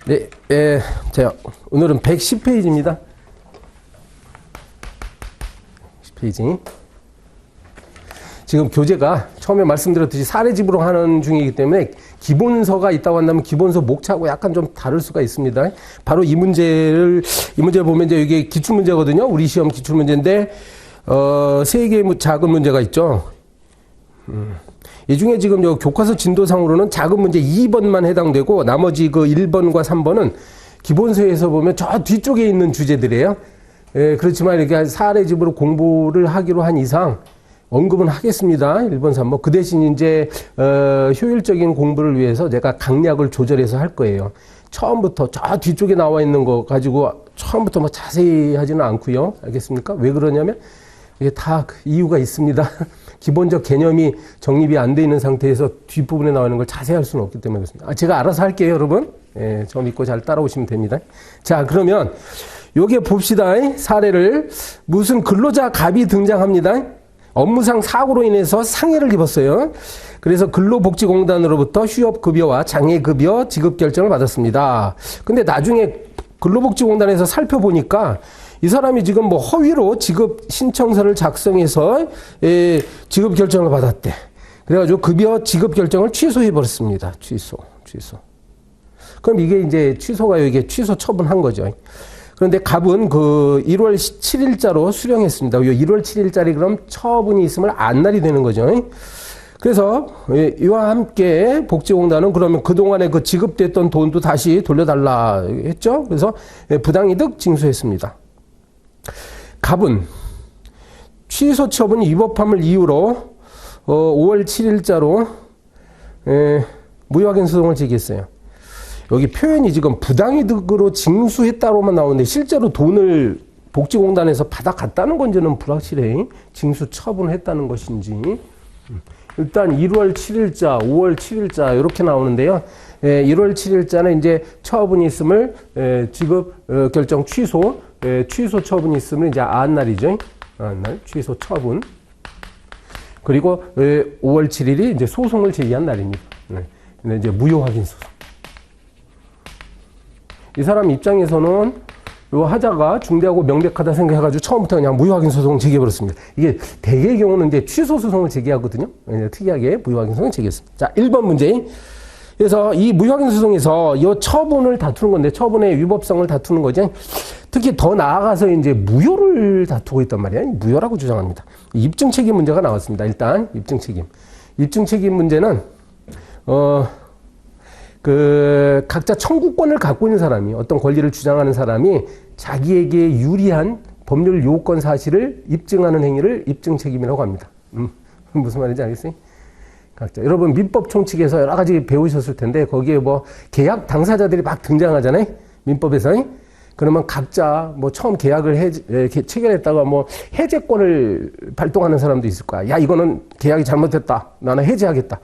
네, 자, 오늘은 110페이지입니다. 10페이지. 지금 교재가 처음에 말씀드렸듯이 사례집으로 하는 중이기 때문에 기본서가 있다고 한다면 기본서 목차하고 약간 좀 다를 수가 있습니다. 바로 이 문제를 보면 이제 이게 기출문제거든요. 우리 시험 기출문제인데, 세 개의 작은 문제가 있죠. 이 중에 지금 교과서 진도상으로는 작은 문제 2번만 해당되고 나머지 그 1번과 3번은 기본서에서 보면 저 뒤쪽에 있는 주제들이에요. 그렇지만 이렇게 사례집으로 공부를 하기로 한 이상 언급은 하겠습니다. 1번, 3번. 그 대신 이제, 효율적인 공부를 위해서 제가 강약을 조절해서 할 거예요. 처음부터 저 뒤쪽에 나와 있는 거 가지고 처음부터 뭐 자세히 하지는 않고요. 알겠습니까? 왜 그러냐면 이게 다 이유가 있습니다. 기본적 개념이 정립이 안 돼 있는 상태에서 뒷부분에 나와 있는 걸 자세히 할 수는 없기 때문에 그렇습니다. 제가 알아서 할게요, 여러분. 저 믿고 잘 따라오시면 됩니다. 자, 그러면 요게 봅시다. 사례를. 무슨 근로자 갑이 등장합니다. 업무상 사고로 인해서 상해를 입었어요. 그래서 근로복지공단으로부터 휴업급여와 장애급여 지급 결정을 받았습니다. 근데 나중에 근로복지공단에서 살펴보니까 이 사람이 지금 뭐 허위로 지급 신청서를 작성해서 지급 결정을 받았대. 그래가지고 급여 지급 결정을 취소해버렸습니다. 취소. 그럼 이게 이제 이게 취소 처분한 거죠. 그런데 갑은 그 1월 7일자로 수령했습니다. 1월 7일짜리 그럼 처분이 있으면 안날이 되는 거죠. 그래서 이와 함께 복지공단은 그러면 그동안에 그 지급됐던 돈도 다시 돌려달라 했죠. 그래서 부당이득 징수했습니다. 갑은 취소 처분 위법함을 이유로 5월 7일자로 무효확인 소송을 제기했어요. 여기 표현이 지금 부당이득으로 징수했다로만 나오는데 실제로 돈을 복지공단에서 받아갔다는 건지는 불확실해. 징수 처분했다는 것인지. 일단 1월 7일자, 5월 7일자 이렇게 나오는데요. 1월 7일자는 이제 처분이 있음을 지급 결정 취소, 취소 처분이 있으면 이제 안날이죠. 안날 취소 처분. 그리고 5월 7일이 이제 소송을 제기한 날입니다. 근데 이제 무효 확인 소송. 이 사람 입장에서는 요 하자가 중대하고 명백하다 생각해가지고 처음부터 그냥 무효 확인 소송을 제기해버렸습니다. 이게 대개의 경우는 이제 취소 소송을 제기하거든요. 특이하게 무효 확인 소송을 제기했습니다. 자, 1번 문제. 그래서 이 무효 확인 소송에서 이 처분을 다투는 건데 처분의 위법성을 다투는 거죠. 특히 더 나아가서 이제 무효를 다투고 있단 말이에요. 무효라고 주장합니다. 입증 책임 문제가 나왔습니다. 일단 입증 책임. 입증 책임 문제는 각자 청구권을 갖고 있는 사람이 어떤 권리를 주장하는 사람이 자기에게 유리한 법률 요건 사실을 입증하는 행위를 입증 책임이라고 합니다. 무슨 말인지 알겠어요? 각자 여러분 민법 총칙에서 여러 가지 배우셨을 텐데 거기에 뭐 계약 당사자들이 막 등장하잖아요. 민법에서. 그러면 각자 뭐 처음 계약을 체결했다가 뭐 해제권을 발동하는 사람도 있을 거야. 야, 이거는 계약이 잘못됐다. 나는 해제하겠다.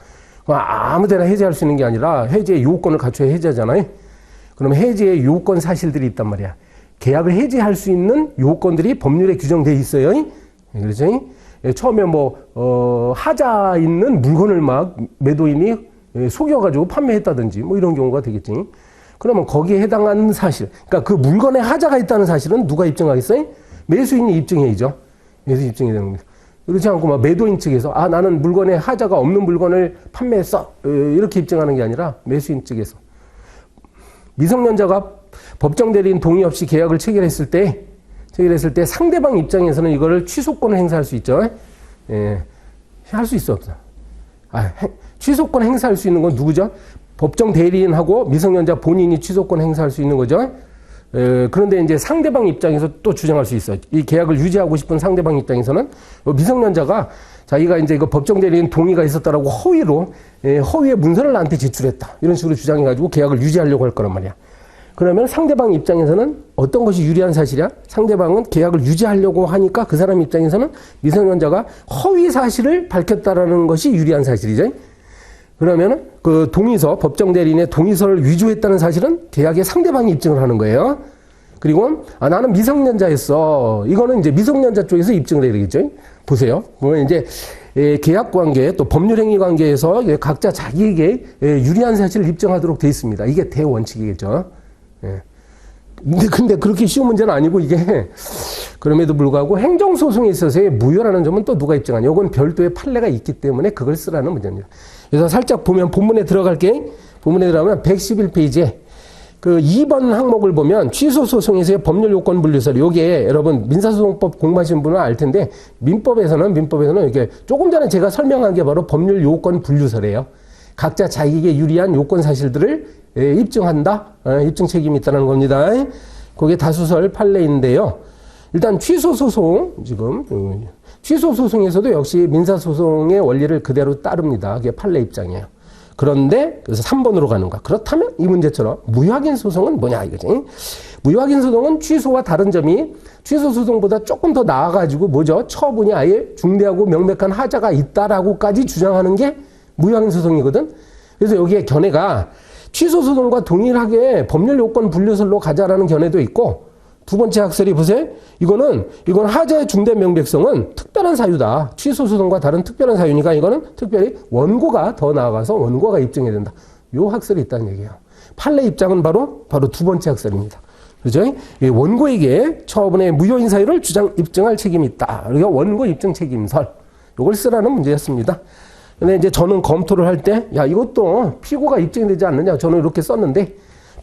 아무데나 해제할 수 있는 게 아니라 해제의 요건을 갖춰야 해제하잖아요. 그러면 해제의 요건 사실들이 있단 말이야. 계약을 해제할 수 있는 요건들이 법률에 규정되어 있어요. 그렇죠? 처음에 하자 있는 물건을 막 매도인이 속여가지고 판매했다든지 뭐 이런 경우가 되겠지. 그러면 거기에 해당하는 사실. 그러니까 그 물건에 하자가 있다는 사실은 누가 입증하겠어요? 매수인이 입증해야죠. 매수 입증이 되는 겁니다. 그렇지 않고 막 매도인 측에서 나는 물건에 하자가 없는 물건을 판매했어 이렇게 입증하는 게 아니라 매수인 측에서 미성년자가 법정 대리인 동의 없이 계약을 체결했을 때 상대방 입장에서는 이거를 취소권을 행사할 수 있죠. 할 수 있어 없어? 취소권 행사할 수 있는 건 누구죠? 법정 대리인하고 미성년자 본인이 취소권 행사할 수 있는 거죠. 그런데 이제 상대방 입장에서 또 주장할 수 있어요. 이 계약을 유지하고 싶은 상대방 입장에서는 미성년자가 자기가 이제 이거 법정 대리인 동의가 있었다라고 허위의 문서를 나한테 제출했다. 이런 식으로 주장해가지고 계약을 유지하려고 할 거란 말이야. 그러면 상대방 입장에서는 어떤 것이 유리한 사실이야? 상대방은 계약을 유지하려고 하니까 그 사람 입장에서는 미성년자가 허위 사실을 밝혔다라는 것이 유리한 사실이죠. 그러면 그 법정 대리인의 동의서를 위조했다는 사실은 계약의 상대방이 입증을 하는 거예요. 그리고 나는 미성년자였어. 이거는 이제 미성년자 쪽에서 입증을 해야 되겠죠. 보세요. 보면 이제 계약 관계 또 법률 행위 관계에서 각자 자기에게 유리한 사실을 입증하도록 되어 있습니다. 이게 대원칙이겠죠. 예. 근데 그렇게 쉬운 문제는 아니고 이게 그럼에도 불구하고 행정소송에 있어서의 무효라는 점은 또 누가 입증하냐. 이건 별도의 판례가 있기 때문에 그걸 쓰라는 문제입니다. 그래서 살짝 보면 본문에 들어갈게. 본문에 들어가면 111페이지에 그 2번 항목을 보면 취소소송에서의 법률 요건 분류설. 요게 여러분 민사소송법 공부하신 분은 알 텐데 민법에서는 이게 조금 전에 제가 설명한 게 바로 법률 요건 분류설이에요. 각자 자기에게 유리한 요건 사실들을 입증한다. 입증 책임이 있다는 겁니다. 그게 다수설 판례인데요. 일단 취소소송, 취소소송에서도 역시 민사소송의 원리를 그대로 따릅니다. 그게 판례 입장이에요. 그런데, 그래서 3번으로 가는 거야. 그렇다면 이 문제처럼 무효확인 소송은 뭐냐, 이거지. 무효확인 소송은 취소와 다른 점이 취소소송보다 조금 더 나아가지고 뭐죠? 처분이 아예 중대하고 명백한 하자가 있다라고까지 주장하는 게 무효확인 소송이거든. 그래서 여기에 견해가 취소소송과 동일하게 법률 요건 분류설로 가자라는 견해도 있고, 두 번째 학설이 보세요. 이건 하자의 중대 명백성은 특별한 사유다. 취소소송과 다른 특별한 사유니까 이거는 특별히 원고가 더 나아가서 원고가 입증해야 된다. 요 학설이 있다는 얘기예요. 판례 입장은 바로 두 번째 학설입니다. 그죠? 원고에게 처분의 무효인 사유를 입증할 책임이 있다. 그러니까 원고 입증 책임설. 요걸 쓰라는 문제였습니다. 근데 이제 저는 검토를 할 때, 이것도 피고가 입증이 되지 않느냐. 저는 이렇게 썼는데,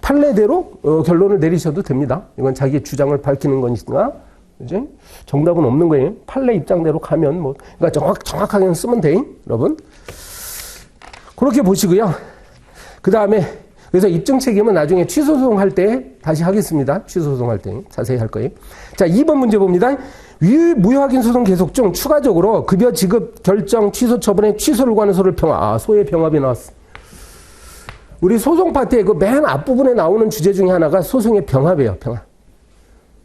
판례대로 결론을 내리셔도 됩니다. 이건 자기 주장을 밝히는 거니까. 그죠? 정답은 없는 거예요. 판례 입장대로 가면 그러니까 정확하게 쓰면 돼, 여러분. 그렇게 보시고요. 그 다음에, 그래서 입증 책임은 나중에 취소소송 할 때 다시 하겠습니다. 취소소송 할 때 자세히 할 거예요. 자, 2번 문제 봅니다. 무효확인 소송 계속 중 추가적으로 급여 지급 결정 취소 처분의 취소를 구하는 소를 병합. 소의 병합이 나왔어. 우리 소송 파트의 그 맨 앞부분에 나오는 주제 중에 하나가 소송의 병합이에요. 병합.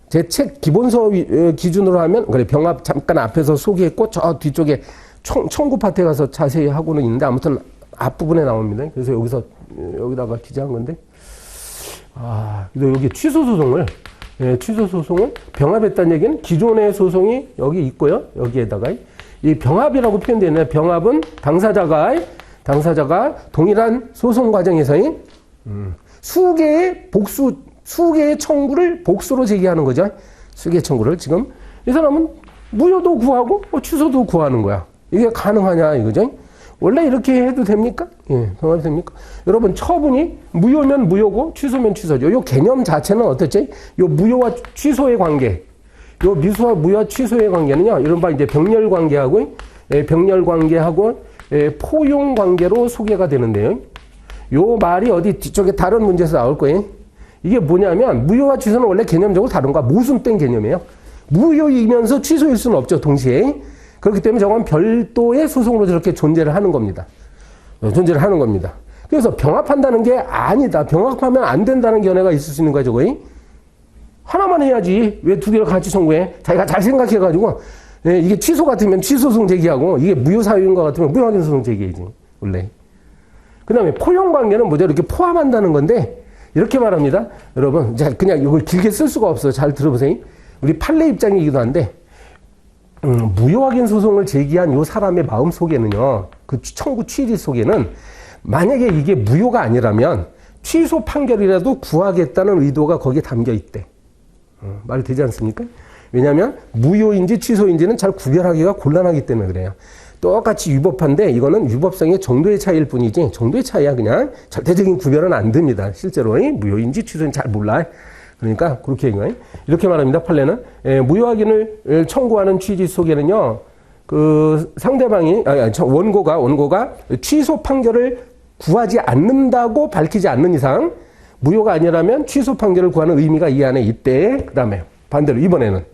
제 책 기본서 기준으로 하면 그래 병합 잠깐 앞에서 소개했고 저 뒤쪽에 청구 파트에 가서 자세히 하고는 있는데 아무튼 앞부분에 나옵니다. 그래서 여기다가 기재한 건데 여기 취소소송을 병합했다는 얘기는 기존의 소송이 여기 있고요. 여기에다가 이 병합이라고 표현되어 있는 병합은 당사자가 동일한 소송 과정에서의 수개의 청구를 복수로 제기하는 거죠. 수개의 청구를 지금 이 사람은 무효도 구하고 취소도 구하는 거야. 이게 가능하냐 이거죠. 원래 이렇게 해도 됩니까? 예, 병합이 됩니까? 여러분 처분이 무효면 무효고 취소면 취소죠. 요 개념 자체는 어떻지? 요 무효와 취소의 관계, 요 무효와 취소의 관계는요. 이른바 이제 병렬 관계하고 포용 관계로 소개가 되는데요. 요 말이 어디 뒤쪽에 다른 문제에서 나올 거예요. 이게 뭐냐면 무효와 취소는 원래 개념적으로 다른 거야. 모순된 개념이에요. 무효이면서 취소일 수는 없죠. 동시에. 그렇기 때문에 저건 별도의 소송으로 저렇게 존재를 하는 겁니다. 그래서 병합한다는 게 아니다. 병합하면 안 된다는 견해가 있을 수 있는 거야, 저거. 하나만 해야지. 왜 두 개를 같이 청구해? 자기가 잘 생각해가지고, 이게 취소 같으면 취소소송 제기하고, 이게 무효사유인 것 같으면 무효확인 소송 제기해야지, 원래. 그 다음에 포용관계는 뭐죠? 이렇게 포함한다는 건데, 이렇게 말합니다. 여러분, 그냥 이걸 길게 쓸 수가 없어요. 잘 들어보세요. 우리 판례 입장이기도 한데, 무효확인 소송을 제기한 이 사람의 마음 속에는요, 그 청구 취지 속에는 만약에 이게 무효가 아니라면 취소 판결이라도 구하겠다는 의도가 거기에 담겨 있대. 말이 되지 않습니까? 왜냐하면 무효인지 취소인지는 잘 구별하기가 곤란하기 때문에 그래요. 똑같이 위법한데 이거는 위법성의 정도의 차이일 뿐이지 정도의 차이야 그냥 절대적인 구별은 안 됩니다. 실제로 무효인지 취소인지 잘 몰라. 그러니까 그렇게 얘기해요. 이렇게 말합니다. 판례는 무효확인을 청구하는 취지 속에는요. 그 상대방이 원고가 취소 판결을 구하지 않는다고 밝히지 않는 이상 무효가 아니라면 취소 판결을 구하는 의미가 이 안에 있대. 그다음에 반대로 이번에는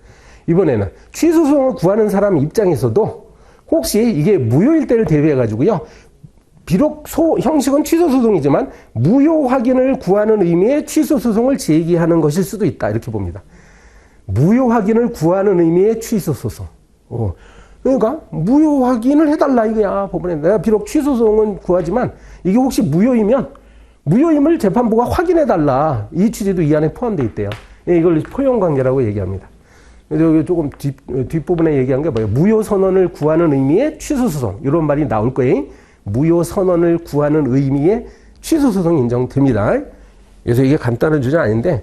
취소 소송을 구하는 사람 입장에서도 혹시 이게 무효일 때를 대비해 가지고요. 비록 형식은 취소 소송이지만 무효 확인을 구하는 의미의 취소 소송을 제기하는 것일 수도 있다. 이렇게 봅니다. 무효 확인을 구하는 의미의 취소 소송. 그러니까 무효 확인을 해달라 이거야. 법원에 내가 비록 취소 소송은 구하지만 이게 혹시 무효임을 재판부가 확인해달라. 이 취지도 이 안에 포함되어 있대요. 이걸 포용관계라고 얘기합니다. 여기 조금 뒷부분에 얘기한 게 뭐예요? 무효 선언을 구하는 의미의 취소 소송. 이런 말이 나올 거예요. 무효 선언을 구하는 의미의 취소 소송이 인정됩니다. 그래서 이게 간단한 주제 아닌데,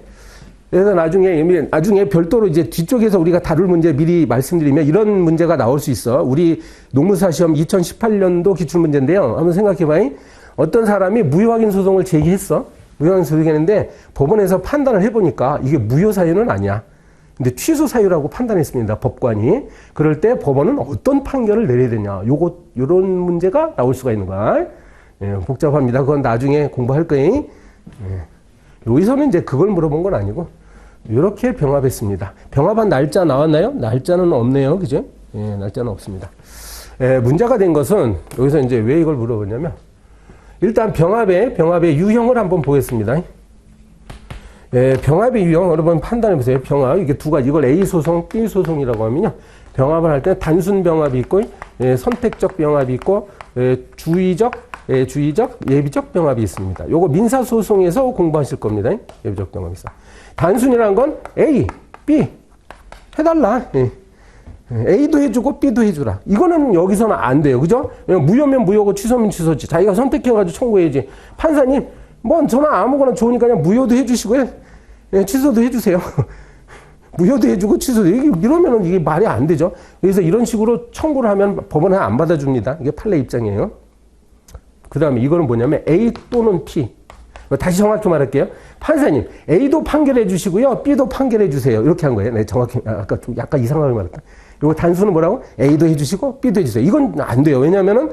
그래서 나중에 별도로 이제 뒤쪽에서 우리가 다룰 문제 미리 말씀드리면 이런 문제가 나올 수 있어. 우리 농무사 시험 2018년도 기출문제인데요. 한번 생각해봐요. 어떤 사람이 무효확인 소송을 제기했어. 무효확인 소송했는데 법원에서 판단을 해보니까 이게 무효 사유는 아니야. 근데 취소 사유라고 판단했습니다. 법관이. 그럴 때 법원은 어떤 판결을 내려야 되냐. 요런 문제가 나올 수가 있는 거야. 예, 복잡합니다. 그건 나중에 공부할 거예요. 예. 여기서는 이제 그걸 물어본 건 아니고 이렇게 병합했습니다. 병합한 날짜 나왔나요? 날짜는 없네요. 그죠? 예, 날짜는 없습니다. 예, 문제가 된 것은 여기서 이제 왜 이걸 물어보냐면 일단 병합의 유형을 한번 보겠습니다. 예, 병합의 유형 여러분 판단해 보세요. 병합 이게 두 가지 이걸 A 소송, B 소송이라고 하면요. 병합을 할 때 단순 병합이 있고 예, 선택적 병합이 있고 예, 주의적, 예비적 병합이 있습니다. 요거 민사 소송에서 공부하실 겁니다. 예비적 병합이 있어. 단순이라는 건 A, B 해달라. 예. A도 해주고 B도 해주라. 이거는 여기서는 안 돼요. 그죠? 무효면 무효고 취소면 취소지. 자기가 선택해가지고 청구해야지. 판사님, 뭐 저는 아무거나 좋으니까 그냥 무효도 해주시고요. 예, 취소도 해주세요. 무효도 해주고 취소도. 이러면은 이게 말이 안 되죠. 그래서 이런 식으로 청구를 하면 법원은 안 받아줍니다. 이게 판례 입장이에요. 그 다음에 이거는 뭐냐면 A 또는 P. 다시 정확히 말할게요. 판사님, A도 판결해 주시고요. B도 판결해 주세요. 이렇게 한 거예요. 네, 정확히, 아까 좀 약간 이상하게 말했다. 이거 단수는 뭐라고? A도 해주시고 B도 해주세요. 이건 안 돼요. 왜냐면은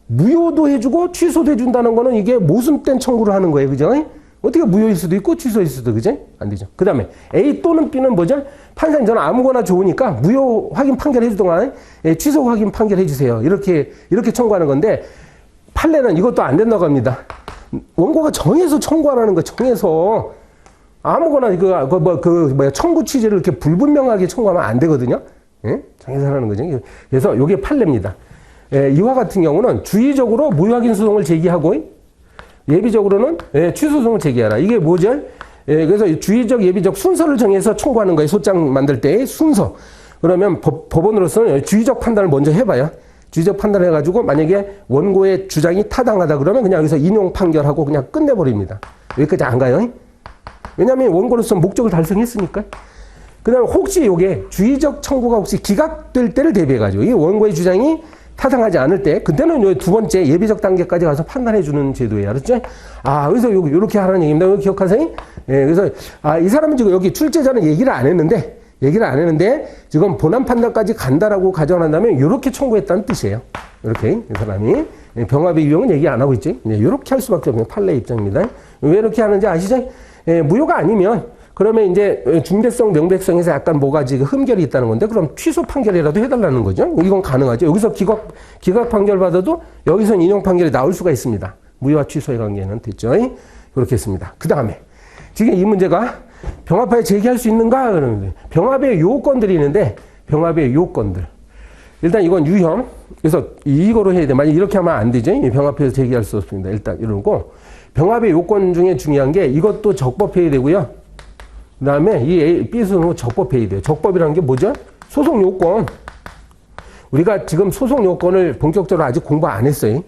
무효도 해주고 취소도 해준다는 거는 이게 모순된 청구를 하는 거예요. 그죠? 어떻게 무효일 수도 있고 취소일 수도, 그죠? 안 되죠. 그 다음에 A 또는 B는 뭐죠? 판사님, 저는 아무거나 좋으니까 무효 확인 판결해 주동안 취소 확인 판결해 주세요. 이렇게 청구하는 건데 판례는 이것도 안 된다고 합니다. 원고가 정해서 청구하라는 거, 정해서. 아무거나 청구 취지를 이렇게 불분명하게 청구하면 안 되거든요. 예? 정해서 하라는 거죠. 그래서 이게 판례입니다. 예, 이와 같은 경우는 주의적으로 무효확인 소송을 제기하고, 예비적으로는 취소 소송을 제기하라. 이게 뭐죠? 예, 그래서 주의적, 예비적 순서를 정해서 청구하는 거예요. 소장 만들 때의 순서. 그러면 법원으로서는 주의적 판단을 먼저 해봐요. 주의적 판단을 해가지고 만약에 원고의 주장이 타당하다 그러면 그냥 여기서 인용 판결하고 그냥 끝내버립니다. 여기까지 안 가요. 왜냐하면 원고로서 목적을 달성했으니까. 그 다음에 혹시 이게 주의적 청구가 혹시 기각될 때를 대비해가지고 이 원고의 주장이 타당하지 않을 때 그때는 요 두 번째 예비적 단계까지 가서 판단해주는 제도예요. 알았죠? 아, 그래서 요렇게 하라는 얘기입니다. 이거 기억하세요? 예, 그래서 이 사람은 지금 여기 출제자는 얘기를 안 했는데 지금 본안 판단까지 간다라고 가정한다면 이렇게 청구했다는 뜻이에요. 이렇게 이 사람이 병합의 유형은 얘기 안 하고 있지. 이렇게 할 수밖에 없는 판례 입장입니다. 왜 이렇게 하는지 아시죠? 무효가 아니면 그러면 이제 중대성, 명백성에서 약간 뭐가 지금 흠결이 있다는 건데 그럼 취소 판결이라도 해달라는 거죠. 이건 가능하죠. 여기서 기각 판결 받아도 여기서 인용 판결이 나올 수가 있습니다. 무효와 취소의 관계는 됐죠. 그렇게 했습니다. 그 다음에 지금 이 문제가 병합하에 제기할 수 있는가? 그러는데 병합의 요건들이 있는데 병합의 요건들. 일단 이건 유형. 그래서 이거로 해야 돼. 만약 이렇게 하면 안 되죠. 병합해서 제기할 수 없습니다. 일단 이러고 병합의 요건 중에 중요한 게 이것도 적법해야 되고요. 그 다음에 이 B소송은 적법해야 돼요. 적법이라는 게 뭐죠? 소송 요건. 우리가 지금 소송 요건을 본격적으로 아직 공부 안 했어요.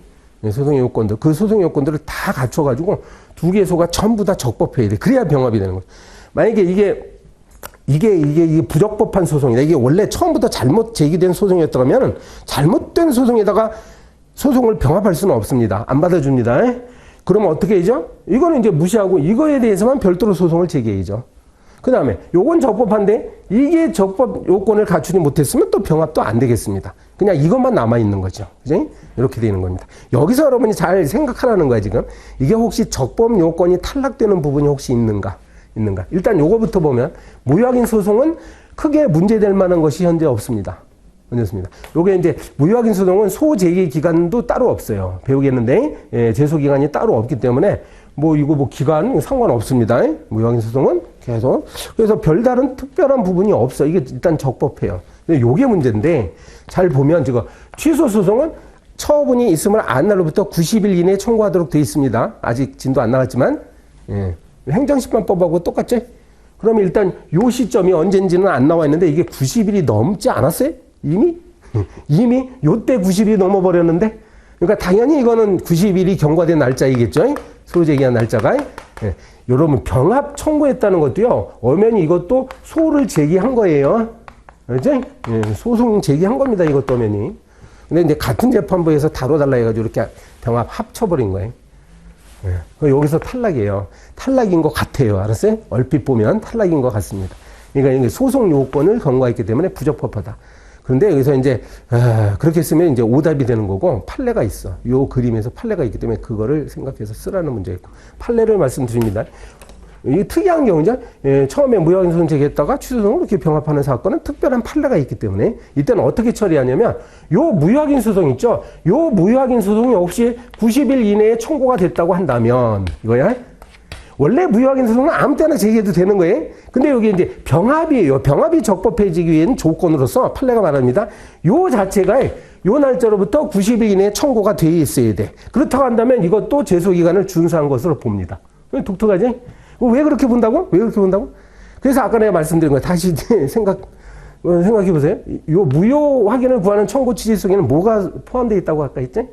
소송 요건들. 그 소송 요건들을 다 갖춰가지고 두 개소가 전부 다 적법해야 돼. 그래야 병합이 되는 거예요. 만약에 이게 부적법한 소송이다. 이게 원래 처음부터 잘못 제기된 소송이었다면 잘못된 소송에다가 소송을 병합할 수는 없습니다. 안 받아줍니다. 그러면 어떻게 해야죠? 이거는 이제 무시하고 이거에 대해서만 별도로 소송을 제기해야죠. 그 다음에 요건 적법한데 이게 적법 요건을 갖추지 못했으면 또 병합도 안 되겠습니다. 그냥 이것만 남아있는 거죠. 그죠? 이렇게 되는 겁니다. 여기서 여러분이 잘 생각하라는 거야, 지금. 이게 혹시 적법 요건이 탈락되는 부분이 혹시 있는가? 일단 요거부터 보면 무효확인 소송은 크게 문제될 만한 것이 현재 없습니다. 요게 이제 무효확인 소송은 소제기 기간도 따로 없어요. 배우겠는데 제소 기간이 따로 없기 때문에 이거 기간 상관없습니다. 무효확인 소송은 계속. 그래서 별다른 특별한 부분이 없어. 이게 일단 적법해요. 근데 요게 문제인데 잘 보면 지금 취소 소송은 처분이 있음을 안 날로부터 90일 이내에 청구하도록 되어 있습니다. 아직 진도 안 나갔지만 행정심판법하고 똑같죠? 그럼 일단 요 시점이 언젠지는 안 나와 있는데 이게 90일이 넘지 않았어요? 이미 요때 90일이 넘어버렸는데 그러니까 당연히 이거는 90일이 경과된 날짜이겠죠? 소제기한 날짜가. 여러분 병합 청구했다는 것도요. 엄연히 이것도 소를 제기한 거예요. 그죠? 예, 소송 제기한 겁니다. 이것도 엄연히. 근데 이제 같은 재판부에서 다뤄달라 해가지고 이렇게 병합 합쳐버린 거예요. 예, 여기서 탈락이에요. 탈락인 것 같아요. 알았어요? 얼핏 보면 탈락인 것 같습니다. 그러니까 이게 소송 요건을 경과했기 때문에 부적법하다. 그런데 여기서 이제 그렇게 쓰면 이제 오답이 되는 거고 판례가 있어. 요 그림에서 판례가 있기 때문에 그거를 생각해서 쓰라는 문제였고 판례를 말씀드립니다. 이게 특이한 경우죠. 예, 처음에 무효확인 소송 제기했다가 취소송으로 이렇게 병합하는 사건은 특별한 판례가 있기 때문에 이때는 어떻게 처리하냐면 요 무효확인 소송 있죠. 요 무효확인 소송이 혹시 90일 이내에 청구가 됐다고 한다면 이거야. 원래 무효확인 소송은 아무 때나 제기해도 되는 거예요. 근데 여기 이제 병합이에요. 병합이 적법해지기 위한 조건으로서 판례가 말합니다. 요 자체가 요 날짜로부터 90일 이내에 청구가 돼 있어야 돼. 그렇다고 한다면 이것도 제소기간을 준수한 것으로 봅니다. 독특하지? 왜 그렇게 본다고? 왜 그렇게 본다고? 그래서 아까 내가 말씀드린 거 다시 생각해 보세요. 요 무효 확인을 구하는 청구 취지 속에는 뭐가 포함되어 있다고 아까 했지?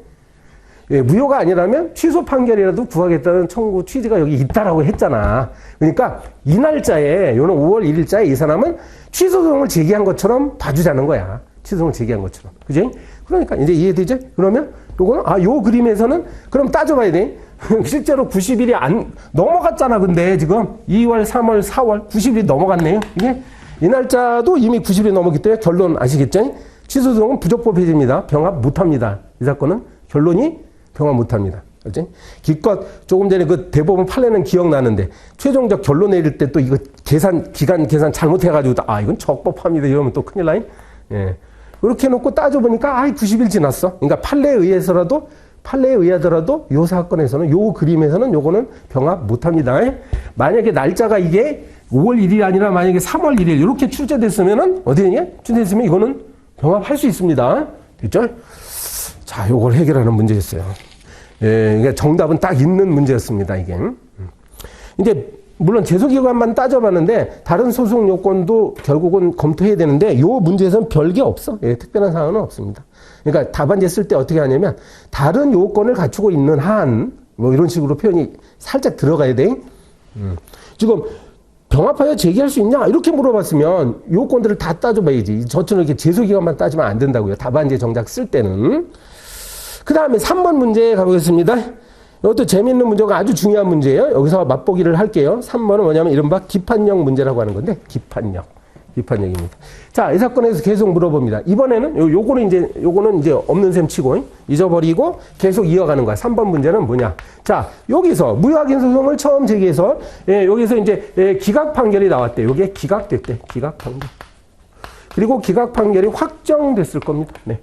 예, 무효가 아니라면 취소 판결이라도 구하겠다는 청구 취지가 여기 있다라고 했잖아. 그러니까 이 날짜에, 요는 5월 1일자에 이 사람은 취소송을 제기한 것처럼 봐주자는 거야. 취소송을 제기한 것처럼. 그지? 그러니까 이제 이해되죠? 그러면 요거는, 요 그림에서는 그럼 따져봐야 돼. 실제로 90일이 안, 넘어갔잖아. 근데 지금 2월, 3월, 4월, 90일이 넘어갔네요. 이게 이 날짜도 이미 90일이 넘었기 때문에 결론 아시겠죠? 취소송은 부적법해집니다. 병합 못합니다. 이 사건은 결론이 병합 못합니다. 그렇지? 기껏 조금 전에 그 대법원 판례는 기억나는데 최종적 결론 내릴 때 또 이거 기간 계산 잘못해가지고 이건 적법합니다. 이러면 또 큰일 나요. 예. 그렇게 해놓고 따져보니까 90일 지났어. 그러니까 판례에 의하더라도 요 사건에서는 요 그림에서는 요거는 병합 못합니다. 만약에 날짜가 이게 5월 1일이 아니라 만약에 3월 1일 이렇게 출제됐으면은 어디 되냐? 출제됐으면 이거는 병합할 수 있습니다. 됐죠? 자, 요걸 해결하는 문제였어요. 예, 그러니까 정답은 딱 있는 문제였습니다, 이게. 이제, 물론 제소기간만 따져봤는데, 다른 소송 요건도 결국은 검토해야 되는데, 요 문제에서는 별게 없어. 예, 특별한 사항은 없습니다. 그러니까 답안지 쓸 때 어떻게 하냐면, 다른 요건을 갖추고 있는 한, 뭐 이런 식으로 표현이 살짝 들어가야 돼. 지금, 병합하여 제기할 수 있냐? 이렇게 물어봤으면 요건들을 다 따져봐야지. 저처럼 이렇게 제소기간만 따지면 안 된다고요. 답안지 정작 쓸 때는. 그 다음에 3번 문제 가보겠습니다. 이것도 재미있는 문제가 아주 중요한 문제예요. 여기서 맛보기를 할게요. 3번은 뭐냐면 이른바 기판력 문제라고 하는 건데, 기판력입니다. 자, 이 사건에서 계속 물어봅니다. 이번에는 요거는 이제 없는 셈 치고 잊어버리고 계속 이어가는 거야. 3번 문제는 뭐냐? 자, 여기서 무효확인 소송을 처음 제기해서 여기서 이제 기각 판결이 나왔대. 요게 기각됐대. 기각 판결. 그리고 기각 판결이 확정됐을 겁니다. 네.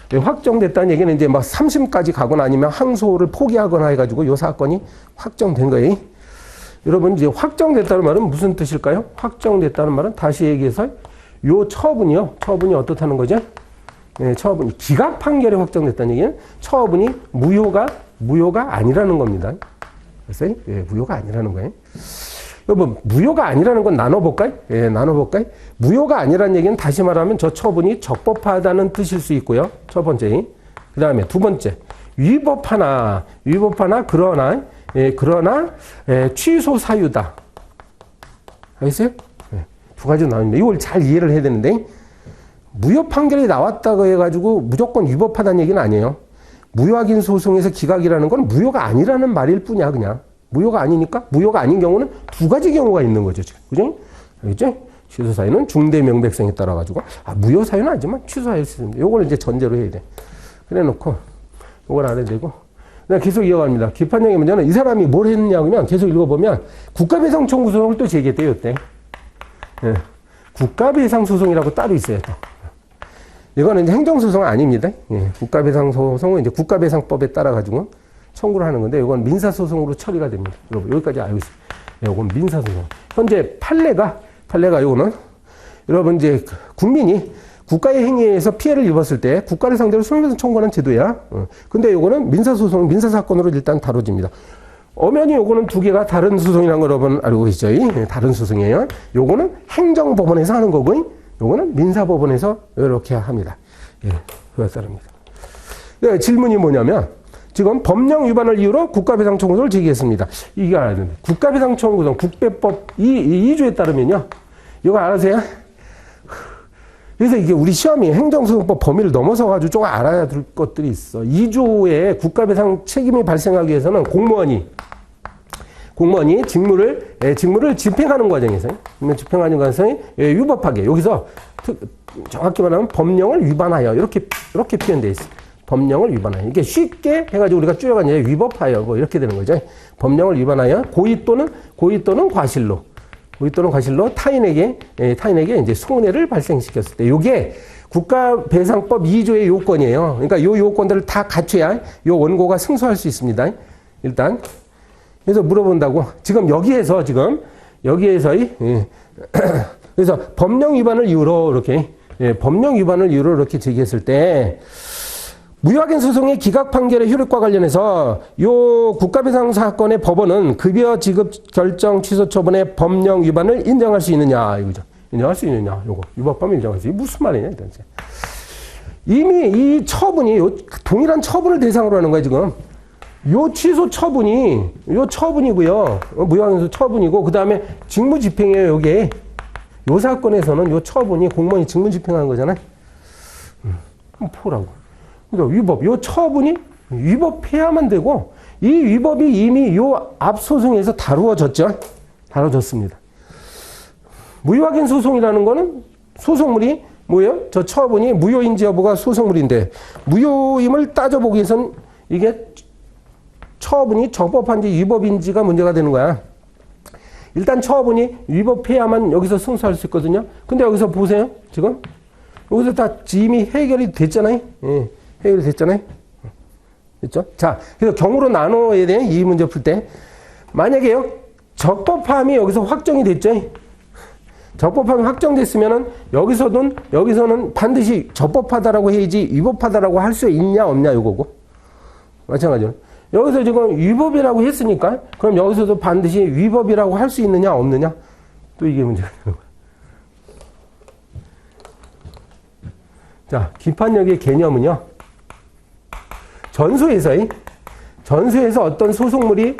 확정됐다는 얘기는 이제 막 3심까지 가거나 아니면 항소를 포기하거나 해가지고 요 사건이 확정된 거예요. 여러분, 이제 확정됐다는 말은 무슨 뜻일까요? 확정됐다는 말은 다시 얘기해서 요 처분이 어떻다는 거죠? 네, 처분이 기각 판결이 확정됐다는 얘기는 처분이 무효가 아니라는 겁니다. 그래서 무효가 아니라는 거예요. 여러분, 무효가 아니라는 건 나눠볼까요? 나눠볼까요? 무효가 아니라는 얘기는 다시 말하면 저 처분이 적법하다는 뜻일 수 있고요. 첫 번째. 그 다음에 두 번째. 위법하나 그러나 취소 사유다. 알겠어요? 두 가지 나옵니다. 이걸 잘 이해를 해야 되는데 무효 판결이 나왔다고 해가지고 무조건 위법하다는 얘기는 아니에요. 무효확인 소송에서 기각이라는 건 무효가 아니라는 말일 뿐이야, 그냥. 무효가 아니니까 무효가 아닌 경우는 두 가지 경우가 있는 거죠, 지금. 그죠? 알겠죠? 취소 사유는 중대 명백성에 따라 가지고 무효 사유는 아니지만 취소 사유일 수 있습니다. 요걸 이제 전제로 해야 돼. 그래 놓고 요걸 안 해도 되고. 그냥 계속 이어갑니다. 기판력의 문제는 이 사람이 뭘 했느냐면 계속 읽어보면 국가배상 청구 소송을 또 제기했대요, 이때. 예. 국가배상 소송이라고 따로 있어요, 또. 이거는 이제 행정소송은 아닙니다. 예. 국가배상 소송은 이제 국가배상법에 따라 가지고 청구를 하는 건데, 이건 민사소송으로 처리가 됩니다. 여러분, 여기까지 알고 있습니다. 예, 이건 민사소송. 현재 판례가 이거는, 여러분, 이제 국민이 국가의 행위에 의해서 피해를 입었을 때 국가를 상대로 손해배상 청구하는 제도야. 근데 이거는 민사소송, 민사사건으로 일단 다뤄집니다. 엄연히 요거는 두 개가 다른 소송이라는 걸 여러분 알고 계시죠? 다른 소송이에요. 요거는 행정법원에서 하는 거고, 요거는 민사법원에서 이렇게 합니다. 예, 그와 따릅니다. 질문이 뭐냐면, 지금 법령 위반을 이유로 국가배상 청구를 제기했습니다. 이게 알아야 됩니다. 국가배상 청구는 국배법 2조에 따르면요. 이거 알아세요? 그래서 이게 우리 시험이 행정소송법 범위를 넘어서가지고 조금 알아야 될 것들이 있어. 2조에 국가배상 책임이 발생하기 위해서는 공무원이 직무를 집행하는 과정에서, 집행하는 과정에서 위법하게, 여기서 정확히 말하면 법령을 위반하여, 이렇게 표현되어 있어요. 법령을 위반하여. 이게 쉽게 해가지고 우리가 줄여가지고 위법하여, 뭐 이렇게 되는 거죠. 법령을 위반하여 고의 또는 과실로 타인에게 이제 손해를 발생시켰을 때, 요게 국가배상법 2조의 요건이에요. 그러니까 요 요건들을 다 갖춰야 요 원고가 승소할 수 있습니다. 일단. 그래서 물어본다고. 여기에서 그래서 법령 위반을 이유로 이렇게 제기했을 때, 무효확인 소송의 기각 판결의 효력과 관련해서 요 국가배상 사건의 법원은 급여 지급 결정 취소 처분의 법령 위반을 인정할 수 있느냐, 이거죠. 인정할 수 있느냐, 요거. 위법범위 인정할 수 있느냐. 무슨 말이냐, 일단. 이미 이 처분이, 동일한 처분을 대상으로 하는 거야, 지금. 요 취소 처분이, 요 처분이고요. 무효확인 처분이고, 그 다음에 직무집행이에요, 요게. 요 사건에서는 요 처분이 공무원이 직무집행하는 거잖아요. 그럼 포라고. 그러니까 위법, 요 처분이 위법해야만 되고, 이 위법이 이미 요 앞소송에서 다루어졌습니다. 무효확인 소송이라는 거는 소송물이 뭐예요? 저 처분이 무효인지 여부가 소송물인데, 무효임을 따져보기 위해서는 이게 처분이 적법한지 위법인지가 문제가 되는 거야. 일단 처분이 위법해야만 여기서 승소할 수 있거든요. 근데 여기서 보세요. 지금 여기서 다 이미 해결이 됐잖아요. 예, 해결이 됐잖아요. 됐죠? 자, 그래서 경우로 나눠야 돼. 이 문제 풀 때. 만약에요, 적법함이 여기서 확정이 됐죠. 적법함이 확정됐으면은 여기서는 반드시 적법하다라고 해야지 위법하다라고 할 수 있냐 없냐 이거고. 마찬가지로. 여기서 지금 위법이라고 했으니까 그럼 여기서도 반드시 위법이라고 할 수 있느냐 없느냐, 또 이게 문제가 되는 거예요. 자, 기판력의 개념은요, 전소에서 어떤 소송물이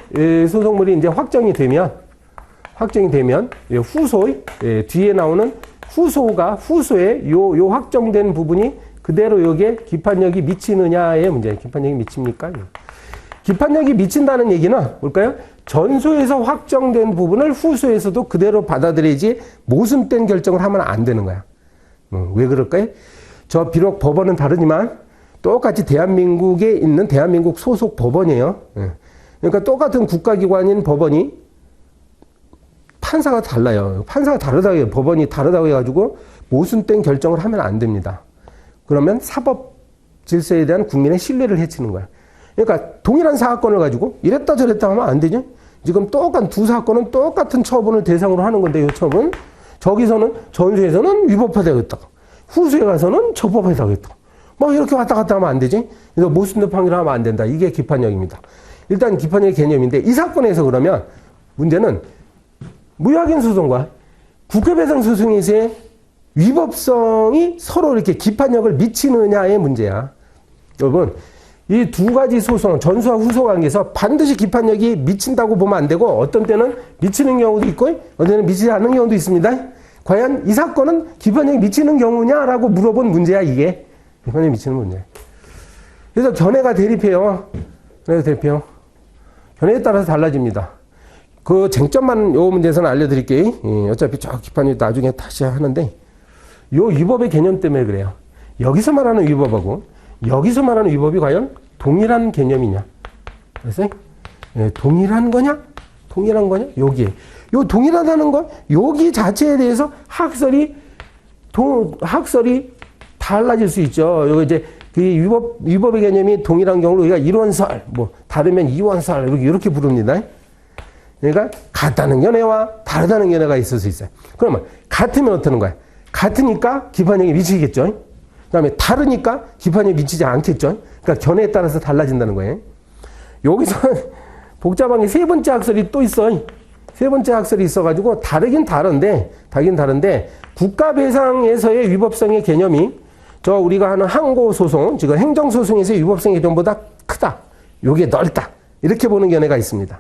이제 확정이 되면 후소의 뒤에 나오는 후소의 요 확정된 부분이 그대로 요게 기판력이 미치느냐의 문제예요. 기판력이 미칩니까? 기판력이 미친다는 얘기는 뭘까요? 전소에서 확정된 부분을 후소에서도 그대로 받아들이지 모순된 결정을 하면 안 되는 거야. 왜 그럴까요? 비록 법원은 다르지만 똑같이 대한민국에 있는 대한민국 소속 법원이에요. 그러니까 똑같은 국가기관인 법원이 판사가 달라요. 판사가 다르다고 해요. 법원이 다르다고 해가지고 모순된 결정을 하면 안 됩니다. 그러면 사법 질서에 대한 국민의 신뢰를 해치는 거야. 그러니까 동일한 사건을 가지고 이랬다 저랬다 하면 안 되죠. 지금 똑같은 두 사건은 똑같은 처분을 대상으로 하는 건데, 이 처분 저기서는 전소에서는 위법하다고 했다, 후소에 가서는 적법하다고 했다, 뭐 이렇게 왔다 갔다 하면 안 되지. 그래서 모순된 판결을 하면 안 된다. 이게 기판력입니다. 일단 기판력의 개념인데, 이 사건에서 그러면 문제는 무효확인 소송과 국가배상 소송에서의 위법성이 서로 이렇게 기판력을 미치느냐의 문제야. 여러분, 이 두 가지 소송, 전소와 후소 관계에서 반드시 기판력이 미친다고 보면 안 되고, 어떤 때는 미치는 경우도 있고, 어떤 때는 미치지 않는 경우도 있습니다. 과연 이 사건은 기판력이 미치는 경우냐라고 물어본 문제야, 이게. 기판력이 미치는 문제. 그래서 견해가 대립해요. 견해에 따라서 달라집니다. 그 쟁점만 요 문제에서는 알려드릴게요. 어차피 저 기판력 나중에 다시 하는데, 요 위법의 개념 때문에 그래요. 여기서 말하는 위법하고 여기서 말하는 위법이 과연 동일한 개념이냐? 그래서 동일한 거냐? 여기에. 요 동일하다는 거, 여기 자체에 대해서 학설이 달라질 수 있죠. 요 이제 그 위법의 개념이 동일한 경우로 우리가 일원설, 뭐 다르면 이원설 이렇게 부릅니다. 그러니까 같다는 견해와 다르다는 견해가 있을 수 있어요. 그러면 같으면 어떠는 거야? 같으니까 기판력이 미치겠죠. 그 다음에 다르니까 기판력이 미치지 않겠죠. 그러니까 견해에 따라서 달라진다는 거예요. 여기서 복잡한 게 세 번째 학설이 또 있어. 세 번째 학설이 있어가지고 다르긴 다른데 국가배상에서의 위법성의 개념이 우리가 하는 항고소송, 지금 행정소송에서의 위법성의 개념보다 크다. 요게 넓다. 이렇게 보는 견해가 있습니다.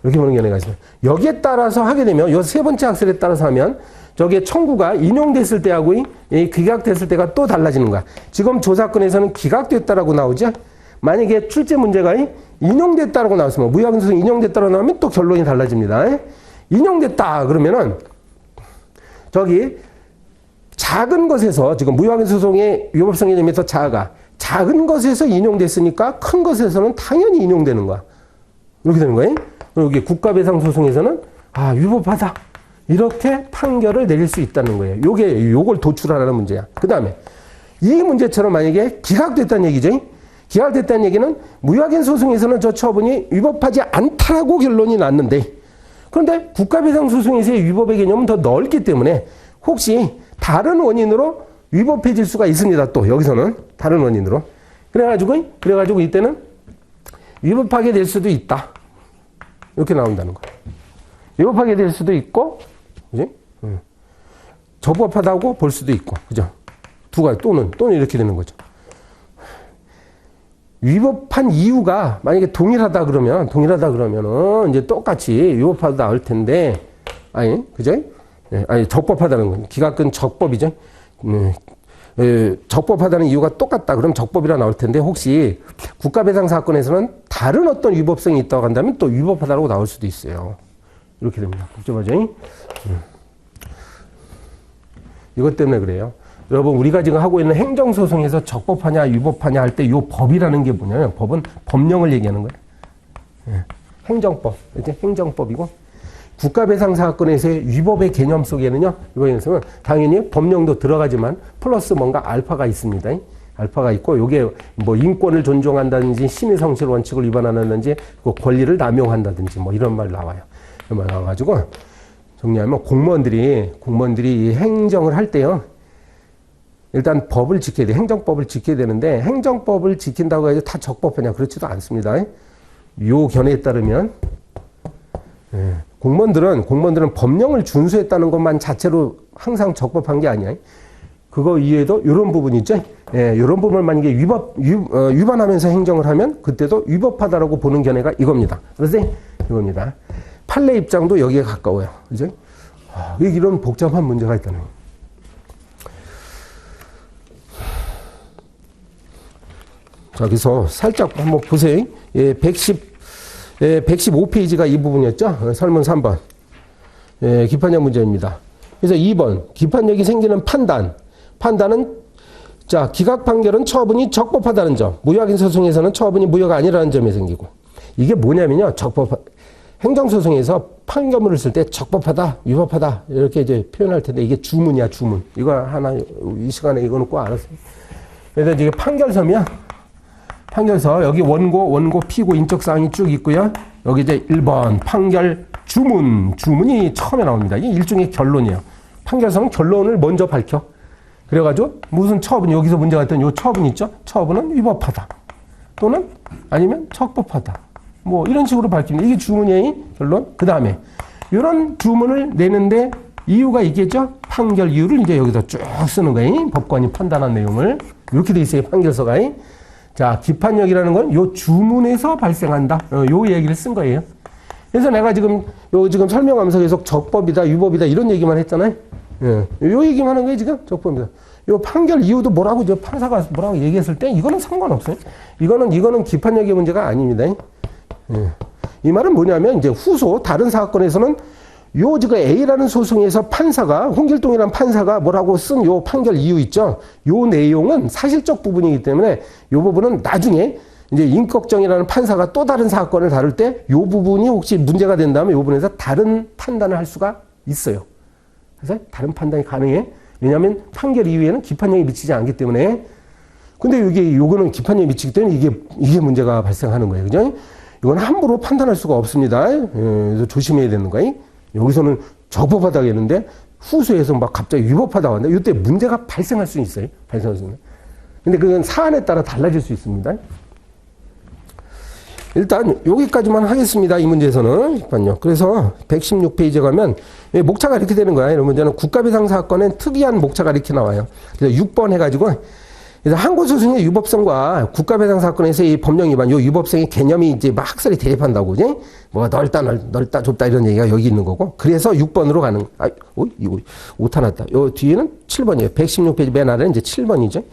이렇게 보는 견해가 있습니다. 여기에 따라서 하게 되면 요 세 번째 학설에 따라서 하면 저게 청구가 인용됐을 때하고 기각됐을 때가 또 달라지는 거야. 지금 조사건에서는 기각됐다라고 나오죠. 만약에 출제 문제가 인용됐다라고 나왔으면 무효확인 소송이 인용됐다라고 나오면 또 결론이 달라집니다. 인용됐다 그러면은 저기 작은 것에서 지금 무효확인 소송의 위법성 개념에서 작은 것에서 인용됐으니까 큰 것에서는 당연히 인용되는 거야. 이렇게 되는 거예요. 여기 국가배상소송에서는 위법하다. 이렇게 판결을 내릴 수 있다는 거예요. 요걸 도출하라는 문제야. 그 다음에 이 문제처럼 만약에 기각됐다는 얘기죠. 기각됐다는 얘기는 무효확인 소송에서는 저 처분이 위법하지 않다라고 결론이 났는데 그런데 국가배상소송에서의 위법의 개념은 더 넓기 때문에 혹시 다른 원인으로 위법해질 수가 있습니다. 또 여기서는 다른 원인으로. 그래가지고 이때는 위법하게 될 수도 있다. 이렇게 나온다는 거예요. 위법하게 될 수도 있고, 그지? 적법하다고 볼 수도 있고, 그죠? 두 가지, 또는 이렇게 되는 거죠. 위법한 이유가 만약에 동일하다 그러면은 이제 똑같이 위법하다 나올 텐데, 그죠? 적법하다는 건 기각은 적법이죠. 적법하다는 이유가 똑같다. 그럼 적법이라 나올 텐데 혹시 국가배상 사건에서는 다른 어떤 위법성이 있다고 한다면 또 위법하다고 나올 수도 있어요. 이렇게 됩니다. 복잡하죠? 이것 때문에 그래요. 여러분 우리가 지금 하고 있는 행정소송에서 적법하냐 위법하냐 할 때 이 법이라는 게 뭐냐면 법은 법령을 얘기하는 거예요. 행정법. 이제 행정법이고 국가배상 사건에서의 위법의 개념 속에는요, 이거에서는 당연히 법령도 들어가지만 플러스 뭔가 알파가 있습니다. 알파가 있고, 요게 뭐 인권을 존중한다든지 심의 성실 원칙을 위반한다든지 그 권리를 남용한다든지 뭐 이런 말 나와요. 이런 말 나와가지고 정리하면 공무원들이 이 행정을 할 때요, 일단 법을 지켜야 돼. 행정법을 지켜야 되는데 행정법을 지킨다고 해서 다 적법하냐? 그렇지도 않습니다. 요 견해에 따르면 공무원들은 법령을 준수했다는 것만 자체로 항상 적법한 게 아니야. 그거 이외에도 이런 부분이 있죠. 이런 부분을 만약에 위반하면서 행정을 하면 그때도 위법하다라고 보는 견해가 이겁니다. 그래서 이겁니다. 판례 입장도 여기에 가까워요. 그죠? 이런 복잡한 문제가 있다는 거예요. 자, 그래서 살짝 한번 보세요. 115페이지가 이 부분이었죠. 설문 3번. 기판력 문제입니다. 그래서 2번. 기판력이 생기는 판단은 자, 기각 판결은 처분이 적법하다는 점. 무효확인 소송에서는 처분이 무효가 아니라는 점이 생기고. 이게 뭐냐면요. 행정소송에서 판결문을 쓸 때 적법하다, 위법하다 이렇게 이제 표현할 텐데 이게 주문이야, 주문. 이거 하나 이 시간에 이거는 꼭 알았어요. 그래서 이게 판결서 여기 원고 피고 인적 사항이 쭉 있고요. 여기 이제 1번 판결 주문이 처음에 나옵니다. 이게 일종의 결론이에요. 판결서는 결론을 먼저 밝혀. 그래가지고 무슨 처분 여기서 문제가 있던 요 처분 있죠? 처분은 위법하다. 또는 아니면 적법하다. 뭐 이런 식으로 밝힙니다. 이게 주문의 결론. 그 다음에 이런 주문을 내는데 이유가 있겠죠? 판결 이유를 이제 여기다 쭉 쓰는 거예요. 법관이 판단한 내용을 이렇게 돼 있어요. 판결서가. 자, 기판력이라는 건 요 주문에서 발생한다. 요 얘기를 쓴 거예요. 그래서 내가 지금 설명하면서 계속 적법이다, 위법이다 이런 얘기만 했잖아요. 요 얘기만 하는 거예요, 지금. 적법이다. 요 판결 이유도 뭐라고 판사가 뭐라고 얘기했을 때 이거는 상관없어요. 이거는 기판력의 문제가 아닙니다. 이 말은 뭐냐면 이제 후소 다른 사건에서는 요 지금 A라는 소송에서 홍길동이라는 판사가 뭐라고 쓴 요 판결 이유 있죠. 요 내용은 사실적 부분이기 때문에 요 부분은 나중에 이제 임꺽정이라는 판사가 또 다른 사건을 다룰 때 요 부분이 혹시 문제가 된다면 요 부분에서 다른 판단을 할 수가 있어요. 그래서 다른 판단이 가능해. 왜냐하면 판결 이후에는 기판력이 미치지 않기 때문에. 근데 요거는 기판력이 미치기 때문에 이게 문제가 발생하는 거예요. 그죠? 이건 함부로 판단할 수가 없습니다. 그래서 조심해야 되는 거예요. 여기서는 적법하다고 했는데 후소에서 막 갑자기 위법하다고 하는데 이때 문제가 발생할 수 있어요. 발생할 수 있는. 근데 그건 사안에 따라 달라질 수 있습니다. 일단 여기까지만 하겠습니다. 이 문제에서는. 잠깐만요. 그래서 116페이지에 가면 목차가 이렇게 되는 거야. 이런 문제는 국가배상 사건엔 특이한 목차가 이렇게 나와요. 그래서 6번 해가지고 그래서 항고소송의 유법성과 국가배상 사건에서 이 법령 위반, 요 유법성의 개념이 이제 막 학설이 대립한다고, 그지? 뭐 넓다, 좁다 이런 얘기가 여기 있는 거고. 그래서 6번으로 가는, 이거 오타 났다. 요 뒤에는 7번이에요. 116페이지 맨 아래는 이제 7번이죠.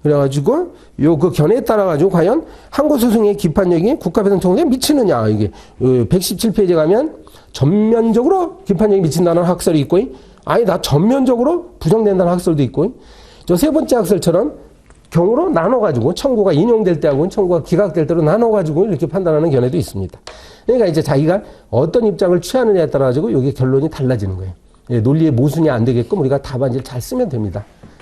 그래가지고, 그 견해에 따라가지고 과연 항고소송의 기판력이 국가배상 청구에 미치느냐, 이게. 117페이지에 가면 전면적으로 기판력이 미친다는 학설이 있고, 아니, 나 전면적으로 부정된다는 학설도 있고, 저 세 번째 학설처럼 경우로 나눠가지고 청구가 인용될 때하고 청구가 기각될 때로 나눠가지고 이렇게 판단하는 견해도 있습니다. 그러니까 이제 자기가 어떤 입장을 취하느냐에 따라 가지고 여기 결론이 달라지는 거예요. 논리의 모순이 안 되게끔 우리가 답안지를 잘 쓰면 됩니다.